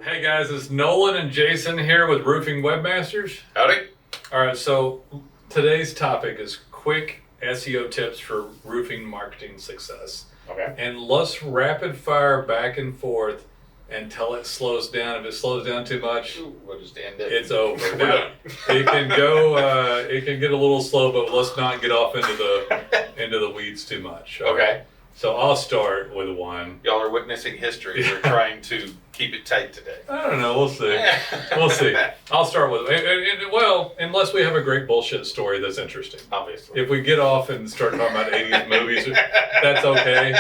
Hey guys, it's Nolan and Jason here with Roofing Webmasters. Howdy. All right, so today's topic is quick SEO tips for roofing marketing success. Okay. And let's rapid fire back and forth until it slows down. If it slows down too much, We'll just end it. it's over. We're Now, done. it can go. It can get a little slow, but let's not get off into the weeds too much. All right? Okay. So I'll start with one. Y'all are witnessing history. We're trying to keep it tight today. I don't know. We'll see. We'll see. I'll start with well, unless we have a great bullshit story that's interesting. Obviously. If we get off and start talking about 80s movies, that's okay.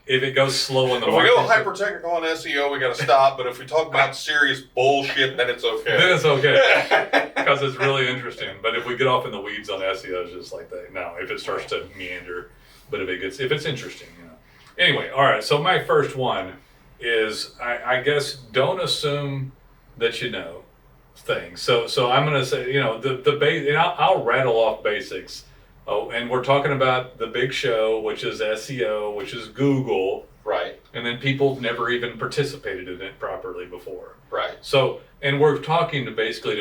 If it goes slow in the If we go market, hyper technical on SEO, we got to stop. But if we talk about serious bullshit, then it's okay. then it's okay because it's really interesting. But if we get off in the weeds on SEO, it's just like that. No, if it starts to meander, but if it's interesting, you know. Anyway, all right. So my first one is I guess don't assume that you know things. So I'm gonna say, you know, the base, and I'll rattle off basics. Oh, and we're talking about the big show, which is SEO, which is Google, Right. and then people never even participated in it properly before. Right. So, and we're talking to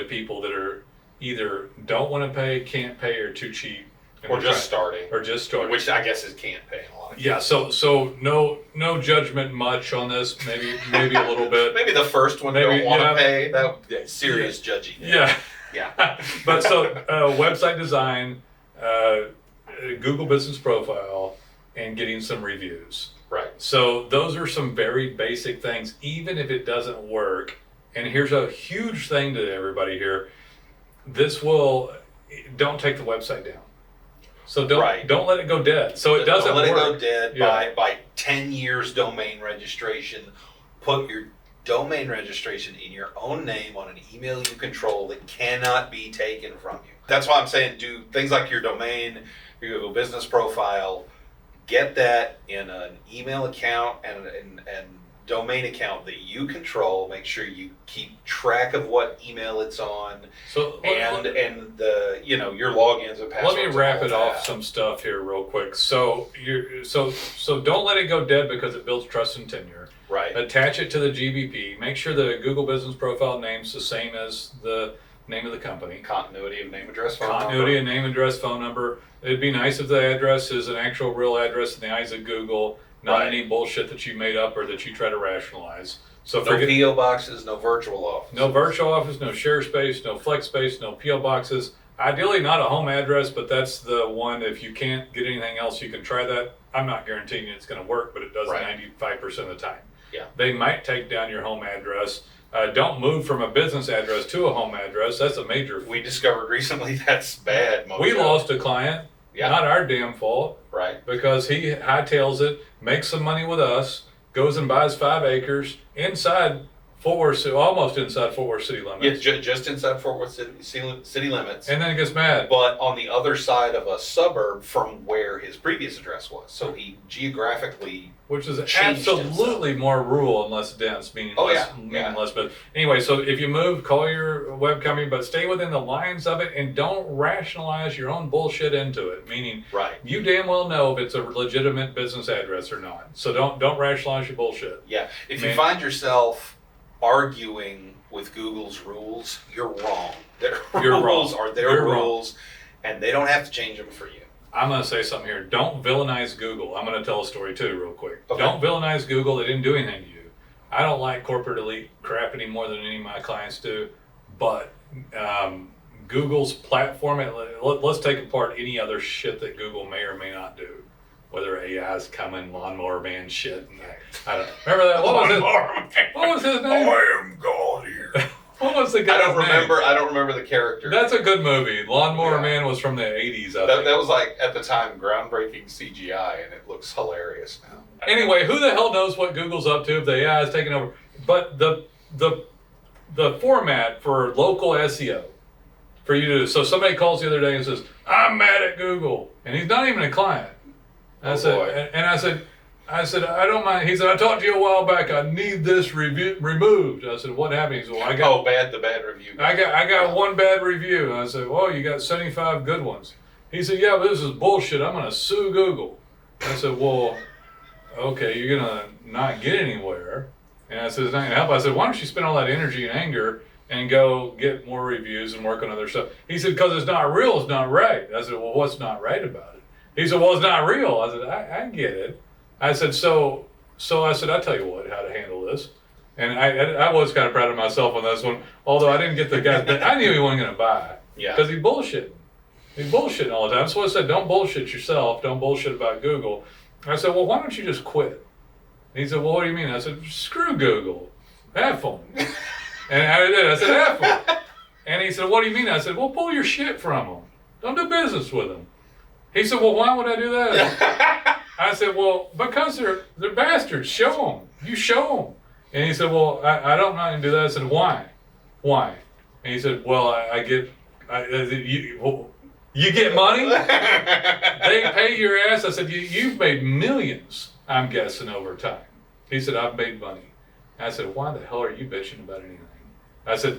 people that are either don't want to pay, can't pay, or too cheap, and Or we're just trying- starting. or just starting. Which I guess is can't pay in a lot of cases. Yeah, so no judgment much on this. Maybe a little bit. Maybe the first one Maybe, don't want to yeah. pay. That serious judging. Yeah, Yeah. but so website design, Google Business Profile, and getting some reviews. Right. So those are some very basic things, even if it doesn't work. And here's a huge thing to everybody here: don't take the website down. So don't let it go dead. So it doesn't Don't let work. it go dead Yeah. by 10 years domain registration. Put your domain registration in your own name on an email you control that cannot be taken from you. That's why I'm saying do things like your domain, your Google Business Profile, get that in an email account and domain account that you control. Make sure you keep track of what email it's on So and the your logins and passwords. let me wrap and it all off that. some stuff here real quick. So so don't let it go dead because it builds trust and tenure. Right. Attach it to the GBP. Make sure the Google Business Profile name's the same as the name of the company. Continuity of name, address, phone Continuity number. of name, address, phone number. It'd be nice if the address is an actual real address in the eyes of Google, not Right. any bullshit that you made up or that you try to rationalize. So No PO boxes, no virtual office. no virtual office, no share space, no flex space, no PO boxes. Ideally, not a home address, but that's the one. If you can't get anything else, you can try that. I'm not guaranteeing it's going to work, but it does Right. 95% of the time. Yeah. They might take down your home address. Don't move from a business address to a home address. That's a major. We discovered recently that's bad. We lost a client. Yeah. Not our damn fault, Right. because he hightails it, makes some money with us, goes and buys 5 acres inside Fort Worth, almost inside Fort Worth city limits, Yeah, just inside Fort Worth city limits, and then gets mad. but on the other side of a suburb from where his previous address was. So he geographically. Which is changed absolutely more rural and less dense, meaning Oh, less, yeah, meaning yeah. less. But anyway, so if you move, call your web company, but stay within the lines of it and don't rationalize your own bullshit into it. Meaning, Right. you damn well know if it's a legitimate business address or not. So don't rationalize your bullshit. Yeah. If Man. you find yourself arguing with Google's rules, you're wrong. Their You're rules wrong. are their You're wrong. rules, and they don't have to change them for you. I'm going to say something here. Don't villainize Google. I'm going to tell a story too, real quick. Okay. Don't villainize Google. They didn't do anything to you. I don't like corporate elite crap any more than any of my clients do. But Google's platform, let's take apart any other shit that Google may or may not do. Whether AI's coming, lawnmower man shit. And I don't remember that. What was his name? I am God here. What was the guy's name? I don't remember the character. That's a good movie. Lawnmower Yeah. Man was from the 80s, I That think. was like at the time groundbreaking CGI, and it looks hilarious now. Anyway, who the hell knows what Google's up to if the AI is taking over? But the format for local SEO, for you to, so somebody calls the other day and says, "I'm mad at Google," and he's not even a client. I Oh, said, boy. and I said, I don't mind. He said, I talked to you a while back. I need this removed. I said, what happened? He said, well, the bad review. I got one bad review. And I said, well, you got 75 good ones. He said, yeah, but this is bullshit. I'm going to sue Google. I said, well, okay, you're going to not get anywhere. And I said, it's not going to help. I said, why don't you spend all that energy and anger and go get more reviews and work on other stuff? He said, because it's not real, it's not right. I said, well, what's not right about it? He said, well, it's not real. I said, I get it. I said, so I said, I'll tell you what, how to handle this. And I was kind of proud of myself on this one, although I didn't get the guy, but I knew he wasn't going to buy it. Yeah. Because he bullshitting. He's bullshitting all the time. So I said, don't bullshit yourself. Don't bullshit about Google. I said, well, why don't you just quit? And he said, well, what do you mean? I said, screw Google. Have fun. And I did. I said, have fun. And he said, what do you mean? I said, well, pull your shit from them. Don't do business with them. He said, well, why would I do that? I said, well, because they're bastards. Show them. You show them. And he said, well, I don't know how to do that. I said, why? Why? And he said, well, you get money? They pay your ass. I said, you've made millions, I'm guessing, over time. He said, I've made money. I said, why the hell are you bitching about anything? I said,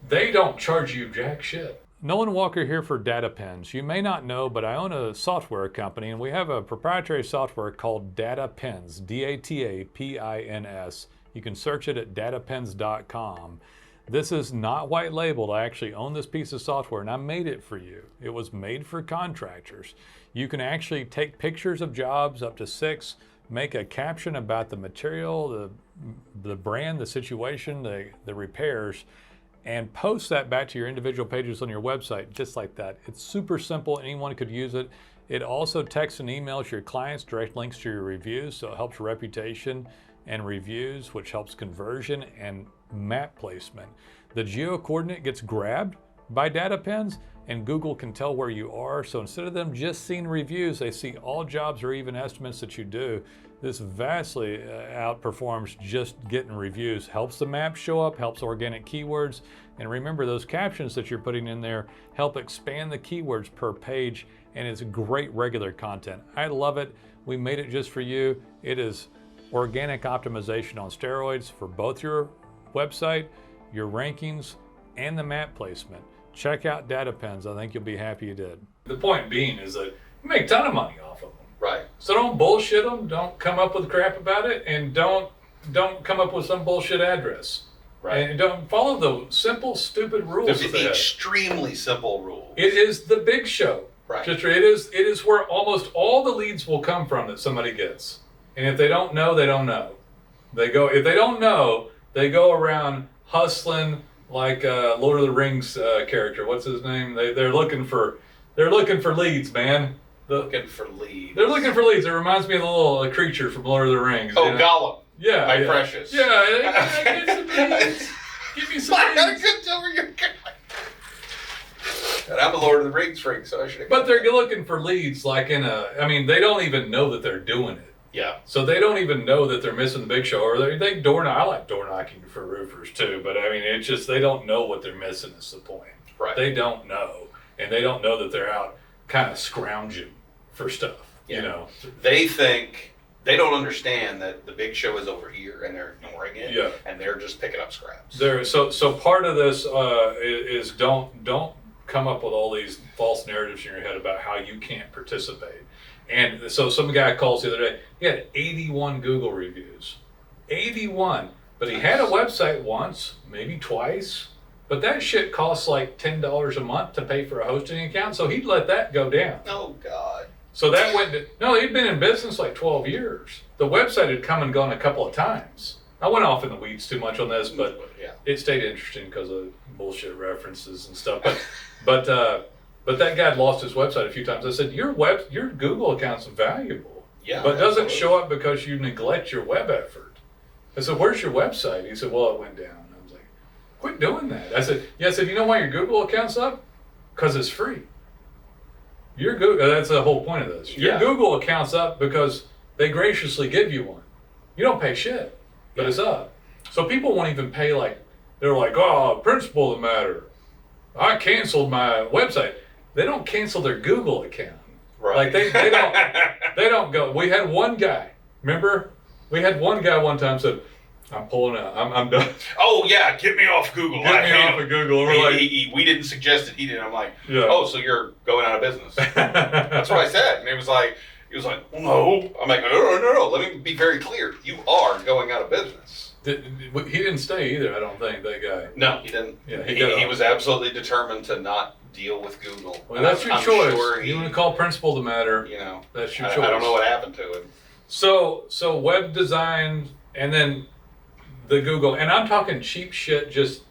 they don't charge you jack shit. Nolen Walker here for Data Pins. You may not know, but I own a software company, and we have a proprietary software called Data Pins, DATAPINS. You can search it at datapins.com. This is not white labeled. I actually own this piece of software, and I made it for you. It was made for contractors. You can actually take pictures of jobs, up to 6, make a caption about the material, the brand, the situation, the repairs, and post that back to your individual pages on your website, just like that. It's super simple. Anyone could use it. It also texts and emails your clients direct links to your reviews, so it helps reputation and reviews, which helps conversion and map placement. The geo coordinate gets grabbed by Data Pins, and Google can tell where you are. So instead of them just seeing reviews, they see all jobs or even estimates that you do. This vastly outperforms just getting reviews. Helps the map show up, helps organic keywords, and remember those captions that you're putting in there help expand the keywords per page, and it's great regular content. I love it. We made it just for you. It is organic optimization on steroids for both your website, your rankings, and the map placement. Check out Data Pins. I think you'll be happy you did. The point being is that you make a ton of money off of them. Right. So don't bullshit them. Don't come up with crap about it, and don't come up with some bullshit address. Right. And don't follow the simple, stupid rules. There's the extremely simple rules. It is the big show. Right. It is where almost all the leads will come from that somebody gets. And if they don't know, they don't know. If they don't know, they go around hustling like Lord of the Rings character. What's his name? They're looking for leads, man. Looking for leads. They're looking for leads. It reminds me of the little creature from Lord of the Rings. Oh, you know? Gollum. Yeah. My precious. Yeah. Get some leads. Give me some leads. And I'm a Lord of the Rings freak, so I should. But they're looking for leads like they don't even know that they're doing it. Yeah. So they don't even know that they're missing the big show, or they door knock. I like door knocking for roofers too, but I mean, it's just they don't know what they're missing is the point. Right. They don't know, and they don't know that they're out kind of scrounging for stuff. Yeah. You know, they think they don't understand that the big show is over here, and they're ignoring it. Yeah. And they're just picking up scraps. So part of this is don't come up with all these false narratives in your head about how you can't participate. And so some guy calls the other day, he had 81 Google reviews. 81. But he had a website once, maybe twice, but that shit costs like $10 a month to pay for a hosting account, so he'd let that go down. Oh, God. So that he'd been in business like 12 years. The website had come and gone a couple of times. I went off in the weeds too much on this, but yeah. It stayed interesting because of bullshit references and stuff. But that guy had lost his website a few times. I said, your Google account's valuable. Yeah. But it doesn't show up because you neglect your web effort. I said, where's your website? He said, well, it went down. I was like, quit doing that. I said, you know why your Google account's up? Because it's free. Your Google, that's the whole point of this. Your Google account's up because they graciously give you one. You don't pay shit, but it's up. So people won't even pay they're like, oh, principle of the matter. I canceled my website. They don't cancel their Google account. Right. Like they don't go. We had one guy, remember? We had one guy one time said, I'm pulling out. I'm done. Oh, yeah, get me off Google. Get me off of Google. And we're we didn't suggest it. He did. I'm like, yeah. Oh, so you're going out of business. That's what I said. And he was like, well, no. I'm like, no. Let me be very clear. You are going out of business. He didn't stay either, I don't think, that guy. No, he didn't. Yeah, he was absolutely determined to not deal with Google. Well, that's your choice. Sure you want to call principle the matter. That's your choice. I don't know what happened to him. So web design, and then the Google, and I'm talking cheap shit just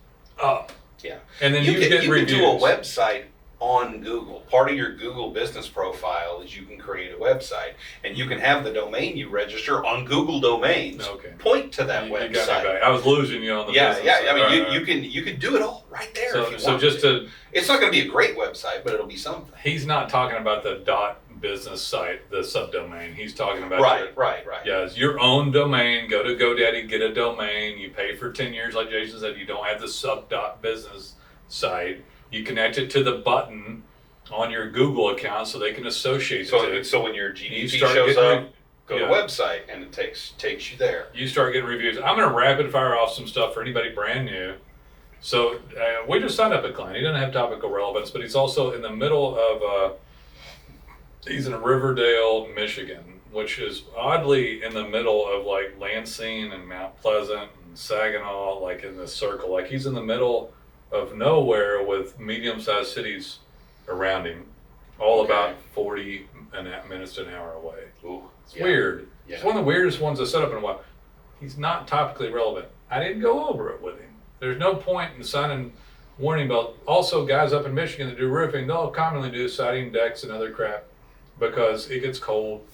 up. Yeah. And then you get reviews. You can do a website on Google. Part of your Google business profile is you can create a website, and you can have the domain you register on Google Domains. Okay. Point to that website. You got me back. I was losing you on the business. Yeah. I mean, you can do it all right there if you want. It's not going to be a great website, but it'll be something. He's not talking about the .business site, the subdomain. He's talking about right. Yeah, it's your own domain. Go to GoDaddy, get a domain. You pay for 10 years, like Jason said. You don't have the sub.business site. You connect it to the button on your Google account so they can associate it to it. So when your GDP shows up, go to the website and it takes you there. You start getting reviews. I'm going to rapid fire off some stuff for anybody brand new. So we just signed up a client. He doesn't have topical relevance, but he's also in the middle of, he's in Riverdale, Michigan, which is oddly in the middle of like Lansing and Mount Pleasant and Saginaw, like in this circle. Like he's in the middle of nowhere with medium-sized cities around him, all about 40 minutes to an hour away. Ooh, it's weird. Yeah. It's one of the weirdest ones I set up in a while. He's not topically relevant. I didn't go over it with him. There's no point in signing warning bell. Also, guys up in Michigan that do roofing, they'll commonly do siding, decks, and other crap because it gets cold,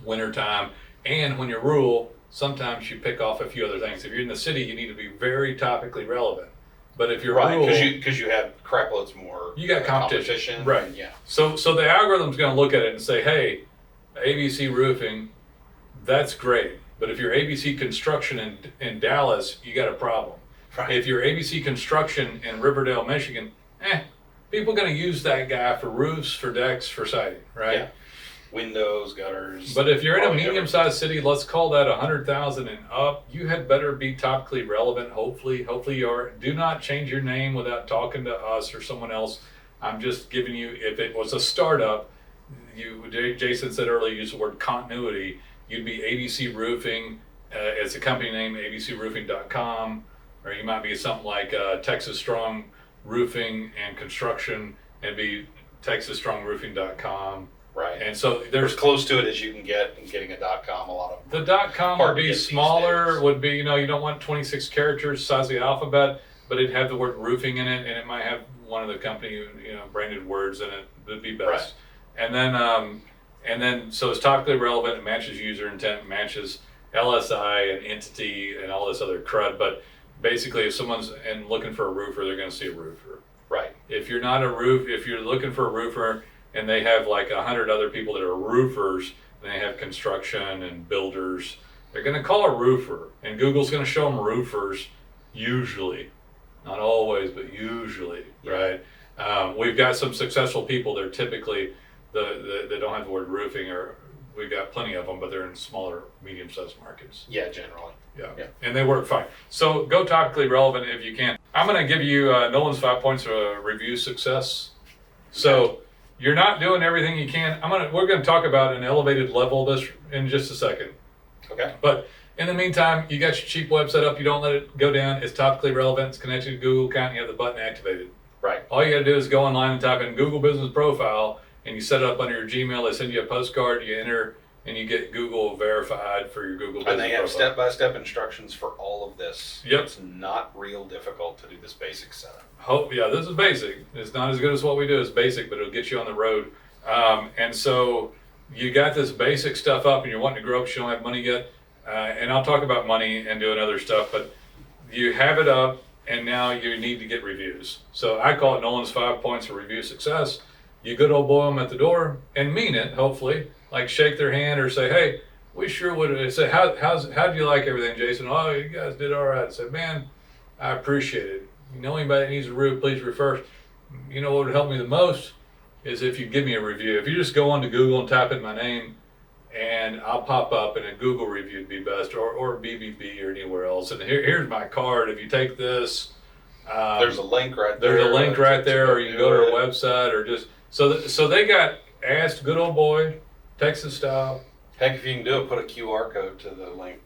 wintertime, and when you're rural, sometimes you pick off a few other things. If you're in the city, you need to be very topically relevant. But if you're rural, because you have crap loads more. You got competition, right? Yeah. So the algorithm's going to look at it and say, "Hey, ABC Roofing, that's great. But if you're ABC Construction in Dallas, you got a problem. Right. If you're ABC Construction in Riverdale, Michigan, people are going to use that guy for roofs, for decks, for siding, right? Yeah. Windows, gutters. But if you're in a medium-sized city, let's call that 100,000 and up, you had better be topically relevant. Hopefully you are. Do not change your name without talking to us or someone else. I'm just giving you, if it was a startup, Jason said earlier, use the word continuity. You'd be ABC Roofing. It's a company name, abcroofing.com, or you might be something like Texas Strong Roofing and Construction, and be texasstrongroofing.com. Right. And so there's close to it as you can get in getting a .com. A lot of the .com would be smaller. Would be, you don't want 26 characters, size of the alphabet, but it'd have the word roofing in it, and it might have one of the company branded words in it. That'd be best. Right. And then so it's topically relevant. It matches user intent, matches LSI and entity and all this other crud. But basically, if someone's looking for a roofer, they're going to see a roofer. Right. If you're looking for a roofer, and they have like 100 other people that are roofers, and they have construction and builders, they're going to call a roofer, and Google's going to show them roofers usually, not always, but usually, right? We've got some successful people. They're typically they don't have the word roofing, or we've got plenty of them, but they're in smaller, medium-sized markets. Yeah, generally. Yeah, and they work fine. So go topically relevant if you can. I'm going to give you Nolen's 5 points of review success. So you're not doing everything you can. We're going to talk about an elevated level of this in just a second. Okay. But in the meantime, you got your cheap website up. You don't let it go down. It's topically relevant. It's connected to Google account. You have the button activated. Right. All you got to do is go online and type in Google Business Profile, and you set it up under your Gmail. They send you a postcard. You enter, and you get Google verified for your Google Business Profile. And they have step-by-step instructions for all of this. Yep. It's not real difficult to do this basic setup. This is basic. It's not as good as what we do. It's basic, but it'll get you on the road. And so you got this basic stuff up, and you're wanting to grow up. You don't have money yet. And I'll talk about money and doing other stuff, but you have it up, and now you need to get reviews. So I call it Nolen's 5 points of review success. You good old boy them at the door and mean it, hopefully. Like shake their hand or say, hey, we sure would. Say, how do you like everything, Jason? Oh, you guys did all right. I said, man, I appreciate it. You know anybody that needs a roof, please refer. You know what would help me the most is if you give me a review. If you just go onto Google and type in my name, and I'll pop up, and a Google review would be best, or BBB or anywhere else. And here's my card. If you take this, there's a link right there. There's a link right there, or you can go to our website, or just so they got asked, good old boy, Texas style. Heck, if you can do it, put a QR code to the link.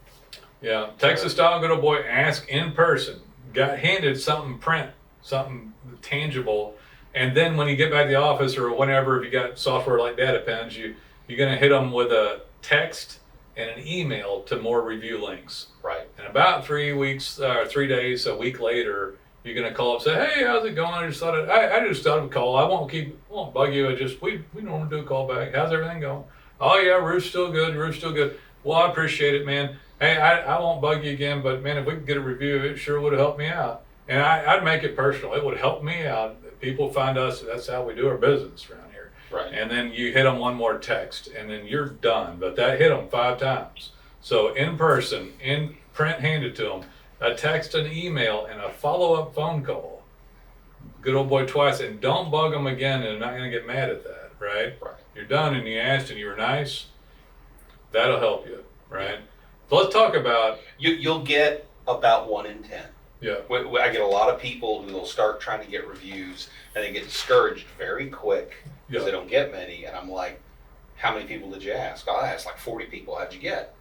Yeah, Texas style good old boy, ask in person. Got handed something print, something tangible, and then when you get back to the office or whenever, if you got software like Data Pens, you're going to hit them with a text and an email to more review links. Right. And about 3 weeks, 3 days, a week later, you're going to call up and say, hey, how's it going? I just thought of a call. I won't bug you. We normally do a call back. How's everything going? Oh yeah, roof's still good. Well, I appreciate it, man. Hey, I won't bug you again, but man, if we could get a review, it sure would have helped me out. And I'd make it personal. It would help me out. People find us, that's how we do our business around here. Right. And then you hit them one more text, and then you're done. But that hit them 5 times. So in person, in print, handed to them, a text, an email, and a follow-up phone call. Good old boy twice, and don't bug them again, and they're not going to get mad at that, right? Right. You're done, and you asked, and you were nice. That'll help you, right? So let's talk about... You'll get about 1 in 10. Yeah. I get a lot of people who will start trying to get reviews, and they get discouraged very quick because they don't get many. And I'm like, how many people did you ask? I asked like 40 people. How'd you get?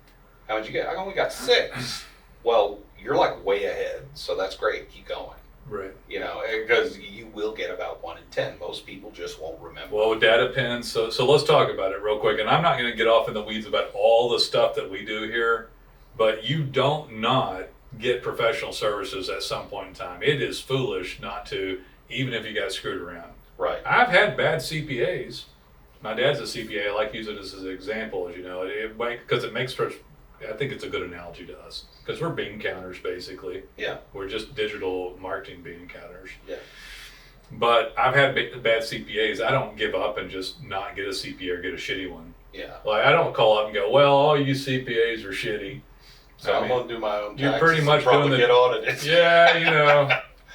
How'd you get? I only got 6. Well, you're like way ahead, so that's great. Keep going. Right. You know, because you will get about 1 in 10. Most people just won't remember. Well, with Data Pens, so let's talk about it real quick. And I'm not going to get off in the weeds about all the stuff that we do here, but you don't not get professional services at some point in time. It is foolish not to, even if you got screwed around. Right. I've had bad CPAs. My dad's a CPA. I like using this as an example, as you know, because it makes for, I think it's a good analogy to us, because we're bean counters basically. Yeah. We're just digital marketing bean counters. Yeah. But I've had bad CPAs. I don't give up and just not get a CPA or get a shitty one. Yeah. Like, I don't call up and go, well, all you CPAs are shitty. So I'm going to do my own taxes. You're pretty much probably doing get audited. Yeah, you know,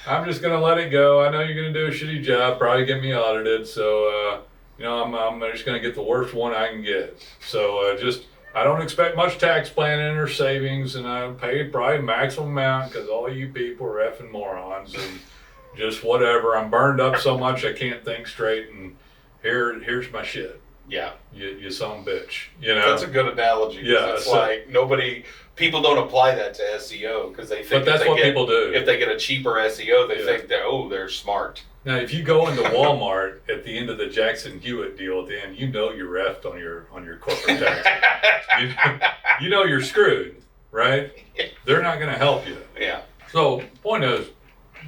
I'm just going to let it go. I know you're going to do a shitty job, probably get me audited. So, you know, I'm just going to get the worst one I can get. So I don't expect much tax planning or savings, and I pay probably maximum amount because all you people are effing morons and just whatever. I'm burned up so much I can't think straight, and here's my shit. Yeah. You son of a bitch. You know? That's a good analogy. Yeah. It's like people don't apply that to SEO because they think but that's what people do. If they get a cheaper SEO, they think they're smart. Now, if you go into Walmart at the end of the Jackson Hewitt deal at the end, you know you're effed on your corporate tax. you know you're screwed, right? They're not going to help you. Yeah. So, point is,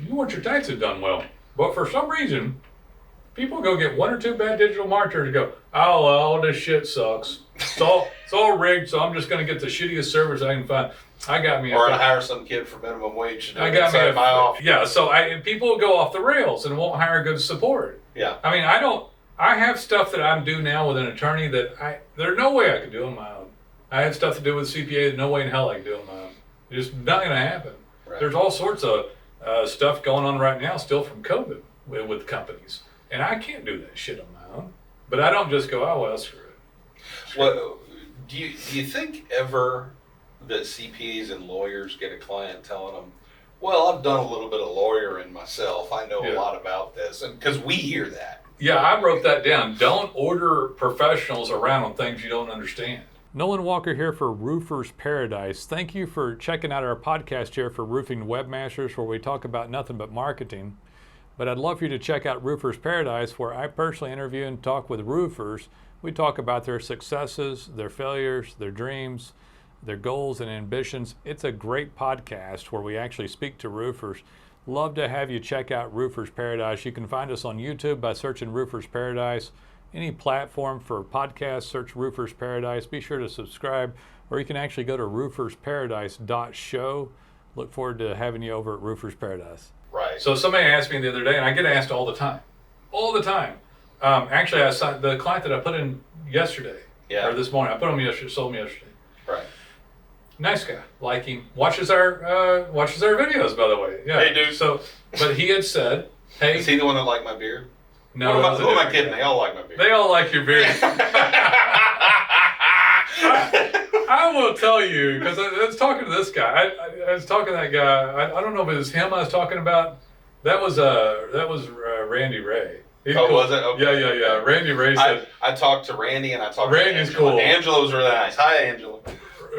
you want your taxes done well, but for some reason, people go get 1 or 2 bad digital marketers and go, oh, well, this shit sucks. It's all rigged, so I'm just going to get the shittiest service I can find. Or I hire some kid for minimum wage to do inside my office. Yeah, so people go off the rails and won't hire good support. Yeah. I mean, I have stuff that I do now with an attorney that there's no way I could do on my own. I have stuff to do with CPA, there's no way in hell I can do on my own. It's just not going to happen. Right. There's all sorts of stuff going on right now still from COVID with companies. And I can't do that shit on my own. But I don't just go, oh, well, screw it. Well, do you think ever that CPAs and lawyers get a client telling them, well, I've done a little bit of lawyering myself. I know a lot about this. And because we hear that. Yeah, I wrote that down. Don't order professionals around on things you don't understand. Nolen Walker here for Roofers Paradise. Thank you for checking out our podcast here for Roofing Webmasters, where we talk about nothing but marketing. But I'd love for you to check out Roofers Paradise, where I personally interview and talk with roofers. We talk about their successes, their failures, their dreams, their goals and ambitions. It's a great podcast where we actually speak to roofers. Love to have you check out Roofers Paradise. You can find us on YouTube by searching Roofers Paradise. Any platform for podcasts, search Roofers Paradise. Be sure to subscribe, or you can actually go to roofersparadise.show. Look forward to having you over at Roofers Paradise. Right. So somebody asked me the other day, and I get asked all the time. Actually, I saw the client that I put in yesterday, or this morning. I put him yesterday, sold him yesterday. Right. Nice guy, like him. Watches our videos, by the way. Yeah. Hey, dude. So, but he had said, "Hey." Is he the one that liked my beard? No. Who am I kidding? They all like my beard. They all like your beard. I will tell you, because I was talking to this guy. I was talking to that guy. I don't know if it was him I was talking about. That was Randy Ray. Cool. Was it? Okay. Yeah. Randy Ray said. I talked to Randy and I talked Randy's to Angela. cool. Angela was really nice. Hi, Angela.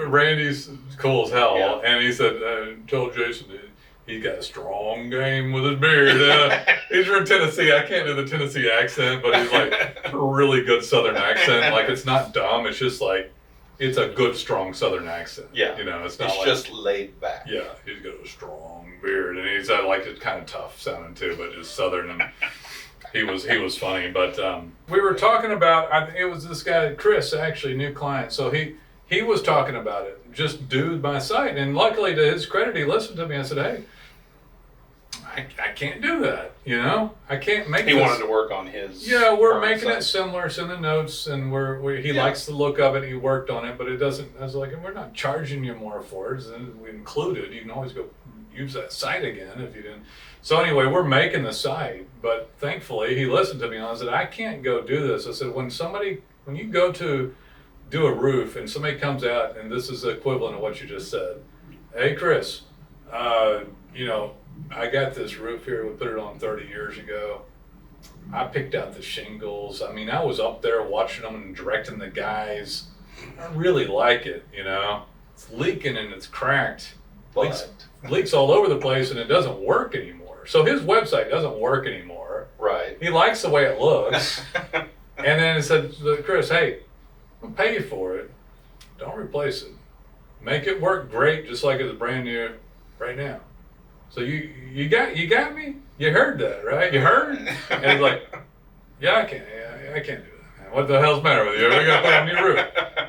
Randy's cool as hell, Yeah. and he said, told Jason that he got a strong game with his beard. He's from Tennessee. I can't do the Tennessee accent, but he's like a really good Southern accent. Like, it's not dumb. It's just like, it's a good, strong Southern accent. Yeah. You know, it's not It's like, just laid back. yeah, he's got a strong beard, and he's like, it's kind of tough sounding too, but just Southern, and he was funny. But we were talking about, it was this guy Chris, actually, new client. So he was talking about it. Just do my site, and luckily to his credit, he listened to me. I said, hey, I can't do that. You know, I can't make. He this. wanted to work on his. Yeah, we're current making it site. similar. It's in the notes, and he likes the look of it. He worked on it, but it doesn't. I was like, we're not charging you more for it. And we included. You can always go use that site again if you didn't. So anyway, we're making the site, but thankfully he listened to me. And I said, I can't go do this. I said, when you go to do a roof and somebody comes out, and this is the equivalent of what you just said. Hey, Chris, you know, I got this roof here. We put it on 30 years ago. I picked out the shingles. I mean, I was up there watching them and directing the guys. I really like it, you know. It's leaking and it's cracked. Leaks all over the place, and it doesn't work anymore. So his website doesn't work anymore. Right. He likes the way it looks. And then he said, Chris, hey, I'll pay you for it. Don't replace it. Make it work great, just like it's brand new right now. So you got me? You heard that, right? You heard? And he's like, yeah, I can't do that, man. What the hell's the matter with you? We got to put on your roof.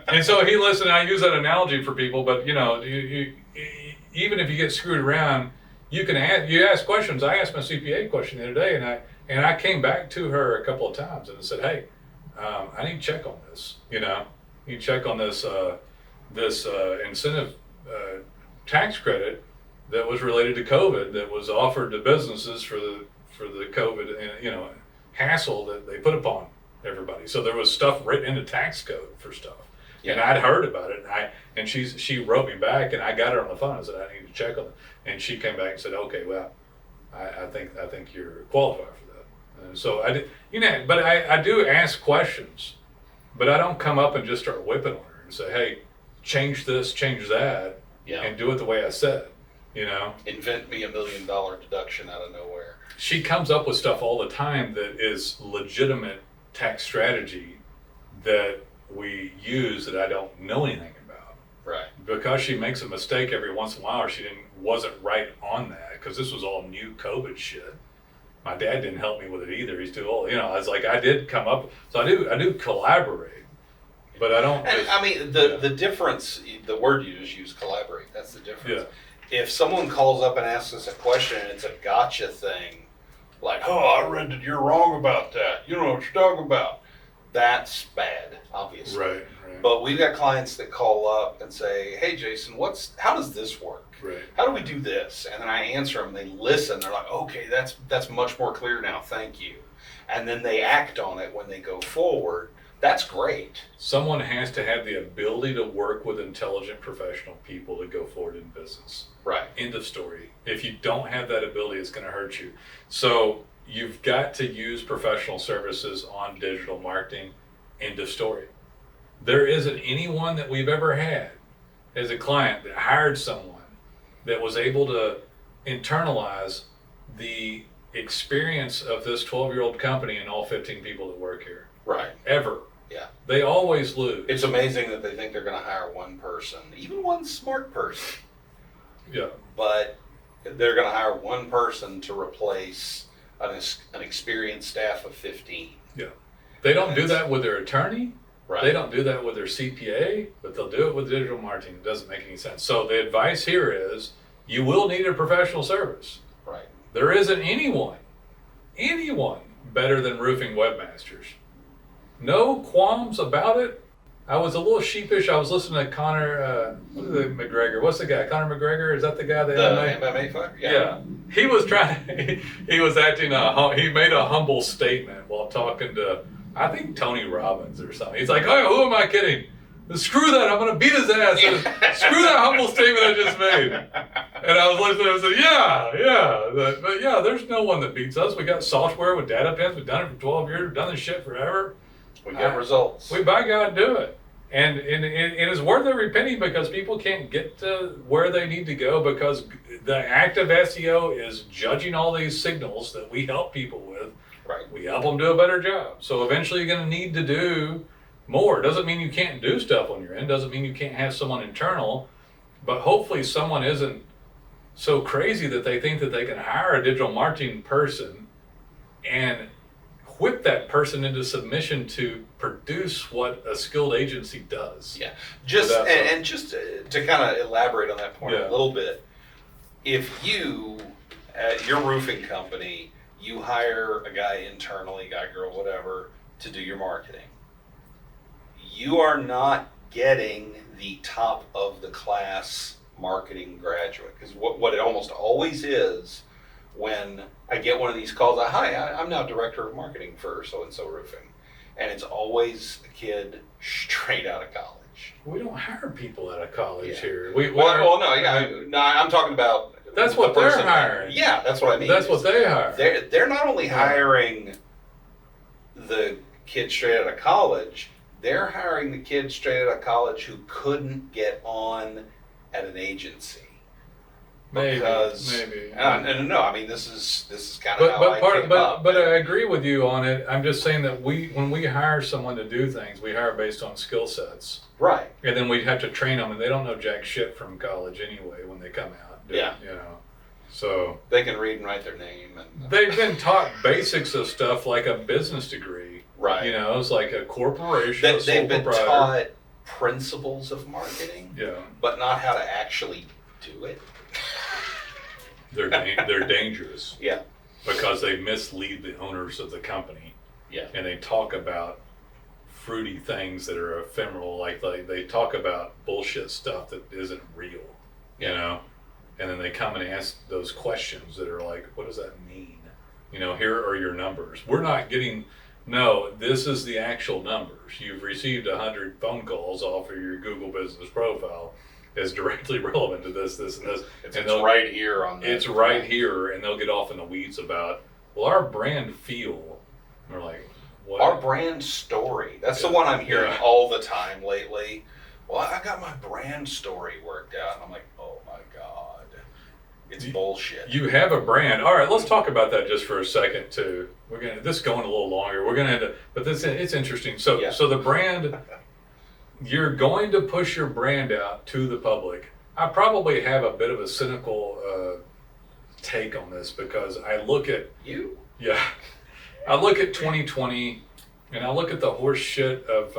And so he listened. I use that analogy for people, but you know, you even if you get screwed around, you ask questions. I asked my CPA question the other day, and I came back to her a couple of times and I said, hey, I need to check on this. You know, you need to check on this incentive tax credit that was related to COVID that was offered to businesses for the COVID, you know, hassle that they put upon everybody. So there was stuff written in the tax code for stuff. Yeah. And I'd heard about it, and she wrote me back, and I got her on the phone. I said, I need to check on it, and she came back and said, okay, well, I think you're qualified for that. And so I did, you know, but I do ask questions, but I don't come up and just start whipping on her and say, hey, change this, change that, and do it the way I said. You know, invent me $1 million deduction out of nowhere. She comes up with stuff all the time that is legitimate tax strategy that we use that I don't know anything about. Right. Because she makes a mistake every once in a while, or she wasn't right on that, because this was all new COVID shit. My dad didn't help me with it either. He's too old. You know, I was like, I did come up, so I do collaborate, but I don't. And I mean, the difference, the word you just used, collaborate. That's the difference. Yeah. If someone calls up and asks us a question and it's a gotcha thing, like, oh, I read that you're wrong about that. You don't know what you're talking about. That's bad, obviously. Right. But we've got clients that call up and say, hey, Jason, how does this work? Right. How do we do this? And then I answer them. They listen. They're like, okay, that's much more clear now. Thank you. And then they act on it when they go forward. That's great. Someone has to have the ability to work with intelligent professional people to go forward in business. Right. End of story. If you don't have that ability, it's going to hurt you. So you've got to use professional services on digital marketing. End of story. There isn't anyone that we've ever had as a client that hired someone that was able to internalize the experience of this 12-year-old company and all 15 people that work here. Right. Ever. Yeah. They always lose. It's amazing that they think they're going to hire one person, even one smart person. Yeah. But they're going to hire one person to replace an experienced staff of 15. Yeah. They don't do that with their attorney. Right. They don't do that with their CPA, but they'll do it with digital marketing. It doesn't make any sense. So the advice here is you will need a professional service. Right. There isn't anyone better than Roofing Webmasters. No qualms about it. I was a little sheepish. I was listening to Conor McGregor. What's the guy? Conor McGregor? Is that the guy? The MMA fighter? Yeah. He was he was acting, he made a humble statement while talking to, I think, Tony Robbins or something. He's like, oh, who am I kidding? Screw that, I'm going to beat his ass. Screw that humble statement I just made. And I was listening and I said, but yeah, there's no one that beats us. We got software with data pins. We've done it for 12 years. We've done this shit forever. We get results. We by God do it. And it's worth every penny because people can't get to where they need to go because the act of SEO is judging all these signals that we help people with. Right. We help them do a better job. So eventually you're going to need to do more. Doesn't mean you can't do stuff on your end. Doesn't mean you can't have someone internal. But hopefully someone isn't so crazy that they think that they can hire a digital marketing person and whip that person into submission to produce what a skilled agency does. Yeah. Just to kind of elaborate on that point a little bit, if you at your roofing company, you hire a guy internally, guy, girl, whatever, to do your marketing, you are not getting the top of the class marketing graduate. Because what it almost always is, when I get one of these calls, I'm now director of marketing for so-and-so roofing. And it's always a kid straight out of college. We don't hire people out of college here. I'm talking about... That's what they're hiring. Yeah, that's what I mean. That's what they hire. They're not only hiring the kid straight out of college, they're hiring the kid straight out of college who couldn't get on at an agency. Maybe. No, I mean this is kind of how I came up. But I agree with you on it. I'm just saying that when we hire someone to do things, we hire based on skill sets. Right. And then we have to train them, and they don't know jack shit from college anyway when they come out. Yeah. You know, so they can read and write their name, and they've been taught basics of stuff like a business degree. Right. You know, it's like a corporation. They've been taught principles of marketing. Yeah. But not how to actually do it. They're dangerous. Yeah. Because they mislead the owners of the company. Yeah. And they talk about fruity things that are ephemeral, like they talk about bullshit stuff that isn't real. You know? And then they come and ask those questions that are like, what does that mean? You know, here are your numbers. We're not getting, no, this is the actual numbers. You've received 100 phone calls off of your Google business profile is directly relevant to this, and this. It's right here on that. It's right here, and they'll get off in the weeds about, well, our brand feel. And we're like, what? Our brand story. That's the one I'm hearing all the time lately. Well, I got my brand story worked out. And I'm like, oh my God. It's bullshit. You have a brand. All right, let's talk about that just for a second too. This is going a little longer. We're gonna end up, but it's interesting. So the brand, you're going to push your brand out to the public. I probably have a bit of a cynical take on this because I look at I look at 2020 and I look at the horse shit of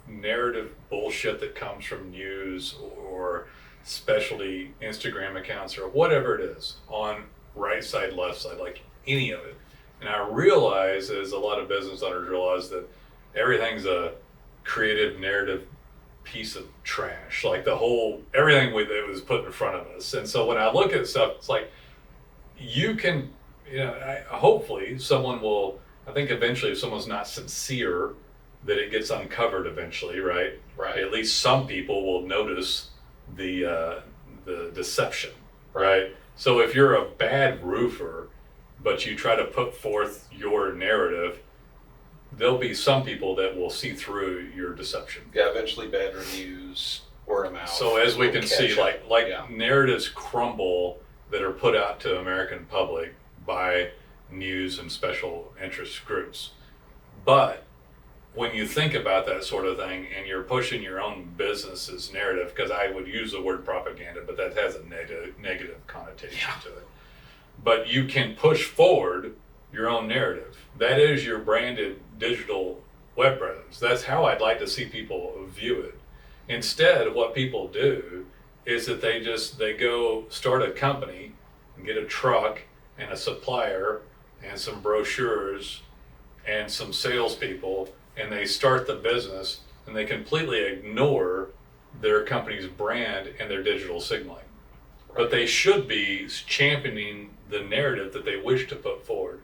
narrative bullshit that comes from news or specialty Instagram accounts or whatever it is on right side, left side, like any of it. And I realize, as a lot of business owners realize, that everything's a creative narrative piece of trash. Like everything that was put in front of us. And so when I look at stuff, it's like you can, hopefully someone will, I think eventually if someone's not sincere, that it gets uncovered eventually, right? Right. At least some people will notice the deception, right? So if you're a bad roofer, but you try to put forth your narrative, there'll be some people that will see through your deception. Yeah, eventually bad reviews, word of mouth. So as we can see, narratives crumble that are put out to American public by news and special interest groups. But when you think about that sort of thing and you're pushing your own business's narrative, because I would use the word propaganda, but that has a negative connotation to it. But you can push forward your own narrative. That is your branded digital web presence. That's how I'd like to see people view it. Instead, what people do is that they go start a company and get a truck and a supplier and some brochures and some salespeople, and they start the business and they completely ignore their company's brand and their digital signaling. Right. But they should be championing the narrative that they wish to put forward,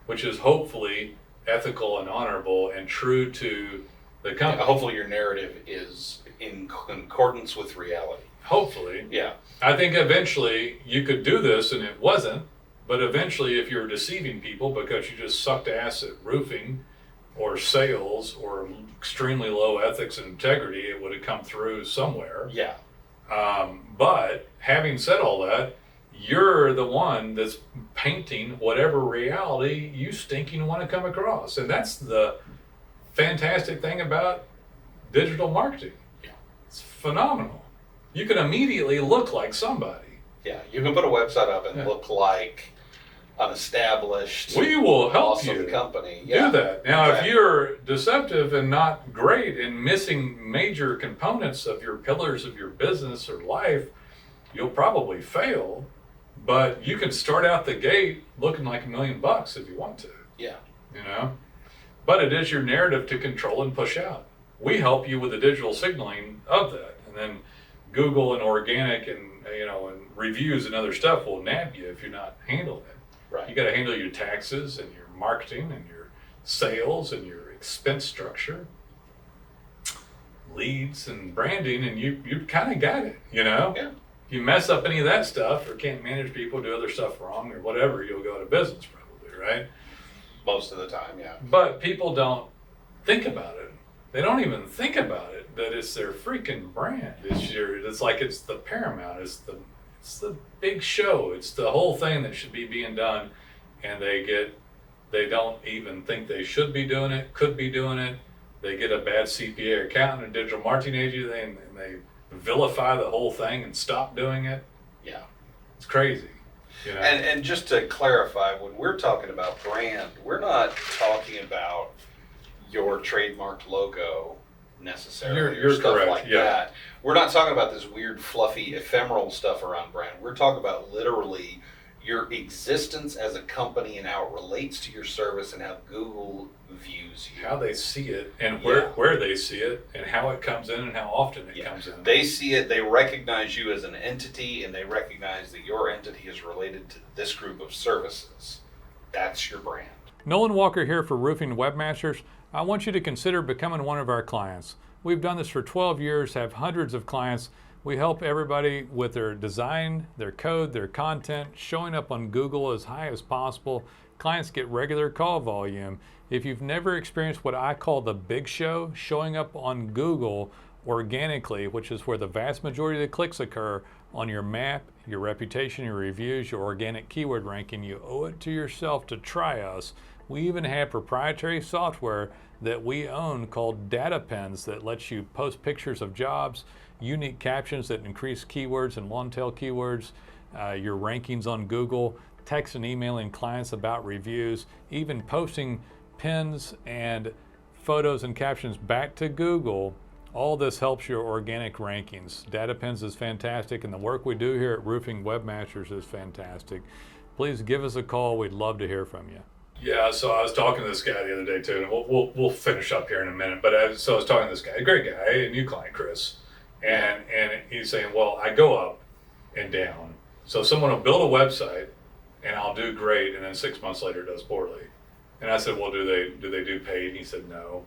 which is hopefully ethical and honorable and true to the company. Hopefully your narrative is in accordance with reality. Hopefully. Yeah. I think eventually you could do this and it wasn't, but eventually if you're deceiving people because you just sucked ass at roofing or sales or extremely low ethics and integrity, it would have come through somewhere. Yeah. But having said all that, you're the one that's painting whatever reality you stinking want to come across. And that's the fantastic thing about digital marketing. Yeah. It's phenomenal. You can immediately look like somebody. Yeah, you can put a website up and look like an established, We will help awesome you company. do that. Now, Okay. if you're deceptive and not great and missing major components of your pillars of your business or life, you'll probably fail. But you can start out the gate looking like $1 million if you want to. Yeah. You know, but it is your narrative to control and push out. We help you with the digital signaling of that, and then Google and organic and and reviews and other stuff will nab you if you're not handling it. Right. You got to handle your taxes and your marketing and your sales and your expense structure, leads and branding, and you kind of got it. Yeah. If you mess up any of that stuff or can't manage people, do other stuff wrong or whatever, you'll go out of business probably, right? Most of the time, yeah. But people don't think about it. They don't even think about it, that it's their freaking brand. It's like it's the paramount. It's the big show. It's the whole thing that should be being done, and they don't even think they should be doing it, could be doing it. They get a bad CPA or accountant or digital marketing agency, and they vilify the whole thing and stop doing it. Yeah. It's crazy. And just to clarify, when we're talking about brand, we're not talking about your trademarked logo necessarily. You're stuff correct, like yeah. that. We're not talking about this weird, fluffy, ephemeral stuff around brand. We're talking about literally your existence as a company and how it relates to your service and how Google views you. How they see it and where they see it and how it comes in and how often it comes in. They see it, they recognize you as an entity, and they recognize that your entity is related to this group of services. That's your brand. Nolen Walker here for Roofing Webmasters. I want you to consider becoming one of our clients. We've done this for 12 years, have hundreds of clients. We help everybody with their design, their code, their content, showing up on Google as high as possible. Clients get regular call volume. If you've never experienced what I call the big show, showing up on Google organically, which is where the vast majority of the clicks occur, on your map, your reputation, your reviews, your organic keyword ranking, you owe it to yourself to try us. We even have proprietary software that we own called data pens that lets you post pictures of jobs, unique captions that increase keywords and long tail keywords, your rankings on Google, text and emailing clients about reviews, even posting pins and photos and captions back to Google. All this helps your organic rankings. Data pens is fantastic, and the work we do here at Roofing Webmasters is fantastic. Please give us a call. We'd love to hear from you. Yeah, so I was talking to this guy the other day too, and we'll finish up here in a minute. But I was talking to this guy, a great guy, a new client, Chris, and he's saying, well, I go up and down. So someone will build a website, and I'll do great, and then 6 months later it does poorly. And I said, well, do they do paid? And he said, no.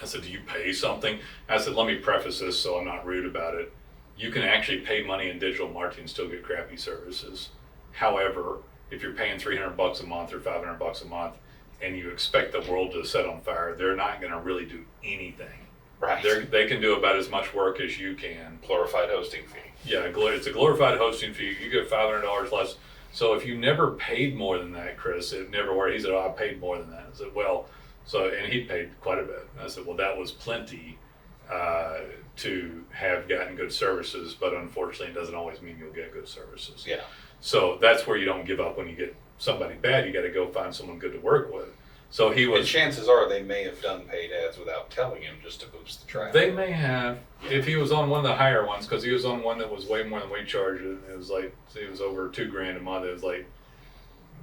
I said, do you pay something? I said, let me preface this so I'm not rude about it. You can actually pay money in digital marketing and still get crappy services. However, if you're paying $300 a month or $500 a month and you expect the world to set on fire, they're not going to really do anything. Right. They can do about as much work as you can. Glorified hosting fee. Yeah, it's a glorified hosting fee. You get $500 less. So if you never paid more than that, Chris, it never worked. He said, oh, I paid more than that. I said, well, and he paid quite a bit. And I said, well, that was plenty to have gotten good services, but unfortunately it doesn't always mean you'll get good services. Yeah. So that's where you don't give up when you get somebody bad. You got to go find someone good to work with. So he was. And chances are they may have done paid ads without telling him just to boost the traffic. They may have, if he was on one of the higher ones, because he was on one that was way more than we charged. And it was like, it was over $2,000 a month. It was like,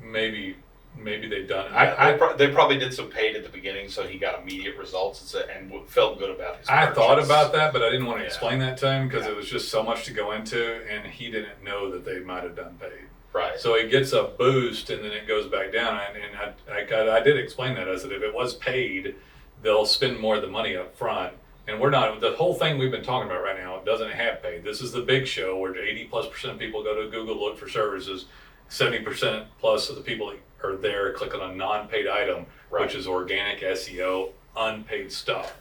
maybe they've done. They probably did some paid at the beginning, so he got immediate results and felt good about his I purchase. thought about that, but I didn't want to explain that to him because it was just so much to go into, and he didn't know that they might have done paid. Right. So it gets a boost and then it goes back down. And I did explain that. I said, if it was paid, they'll spend more of the money up front. And we're not, the whole thing we've been talking about right now, it doesn't have paid. This is the big show where 80+% of people go to Google, look for services. 70% plus of the people that are there click on a non-paid item which is organic SEO, unpaid stuff.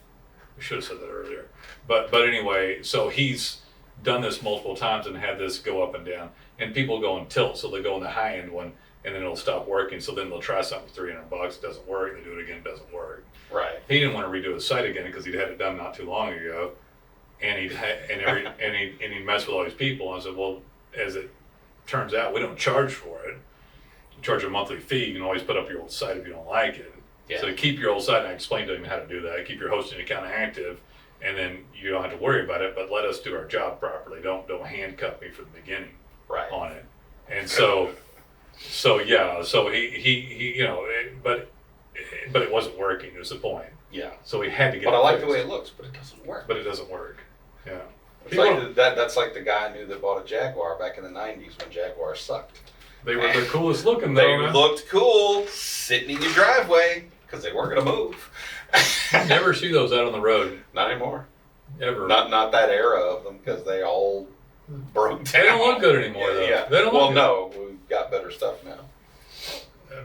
We should have said that earlier. But anyway, so he's done this multiple times and had this go up and down. And people go in tilt, so they go in the high end one, and then it'll stop working. So then they'll try something for $300, it doesn't work. They do it again, it doesn't work. Right. He didn't want to redo his site again because he'd had it done not too long ago, and he'd mess with all these people. And I said, well, as it turns out, we don't charge for it. You charge a monthly fee. You can always put up your old site if you don't like it. Yeah. So keep your old site, and I explained to him how to do that. Keep your hosting account active, and then you don't have to worry about it. But let us do our job properly. Don't handcuff me from the beginning on it. And so yeah. So he but it wasn't working. Is the point. Yeah. So we had to get. But it I like fixed. the way it looks, but it doesn't work. But it doesn't work. Yeah. It's like that's like the guy I knew that bought a Jaguar back in the '90s when Jaguars sucked. They were the coolest looking though. They looked cool sitting in your driveway because they weren't going to move. You never see those out on the road. Not anymore. Ever. Not that era of them because they all broke down. They don't look good anymore though. Yeah. They don't well, look no, we've got better stuff now.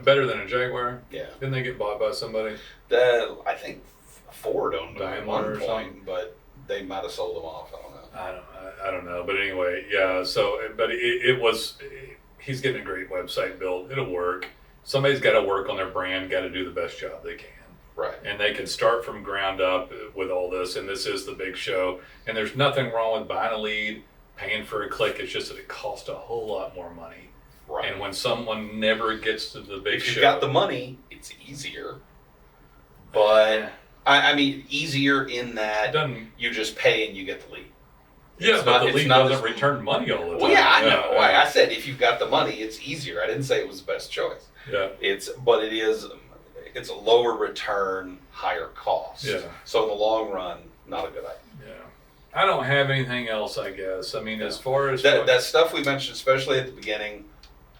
better than a Jaguar. Yeah. Didn't they get bought by somebody? I think Ford owned them at one Daimler or point, something? but they might have sold them off. I don't know. I don't know. But anyway, yeah. So, but it was. He's getting a great website built. It'll work. Somebody's got to work on their brand. Got to do the best job they can. Right. And they can start from ground up with all this. And this is the big show. And there's nothing wrong with buying a lead, paying for a click. It's just that it costs a whole lot more money. Right. And when someone never gets to the big if show, you've got the money, it's easier. But I mean, easier in that you just pay and you get the lead. Yeah, but the lead doesn't return money all the time. Well, yeah, I know. I said if you've got the money, it's easier. I didn't say it was the best choice. Yeah. It's a lower return, higher cost. Yeah. So in the long run, not a good idea. Yeah. I don't have anything else, I guess. I mean, as far as that stuff we mentioned, especially at the beginning,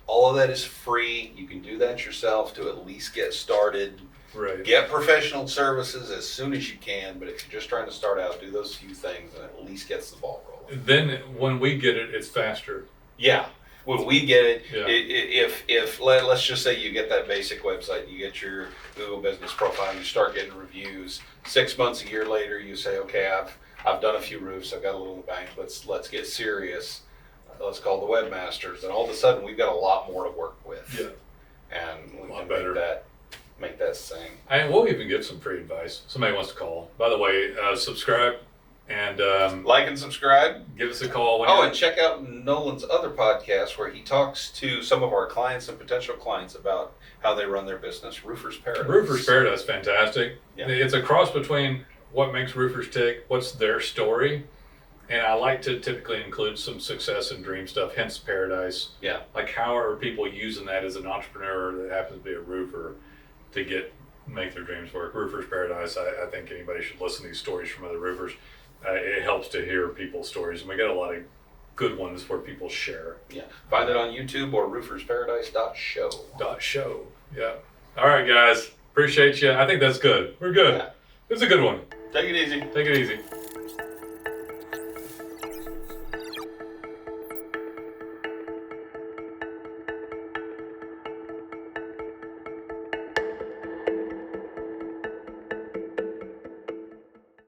all of that is free. You can do that yourself to at least get started. Right. Get professional services as soon as you can, but if you're just trying to start out, do those few things and at least gets the ball rolling. Then when we get it, it's faster. Yeah. When we get it, Yeah. if let's just say you get that basic website, you get your Google business profile, and you start getting reviews. 6 months, a year later, you say, okay, I've done a few roofs, I've got a little in the bank. Let's get serious. Let's call the Webmasters, and all of a sudden we've got a lot more to work with. Yeah. And we can better. make that sing. And we'll even give some free advice. Somebody wants to call. By the way, subscribe and Like and subscribe. give us a call. And check out Nolen's other podcast where he talks to some of our clients and potential clients about how they run their business. Roofers Paradise. Roofers Paradise, fantastic. Yeah. It's a cross between what makes roofers tick, what's their story, and I like to typically include some success and dream stuff, hence Paradise. Yeah. Like how are people using that as an entrepreneur that happens to be a roofer to make their dreams work? Roofers Paradise, I think anybody should listen to these stories from other roofers. It helps to hear people's stories, and we get a lot of good ones where people share. Yeah. Find it on YouTube or roofersparadise.show. .show. Yeah. All right, guys. Appreciate you. I think that's good. We're good. Yeah. It's a good one. Take it easy. Take it easy.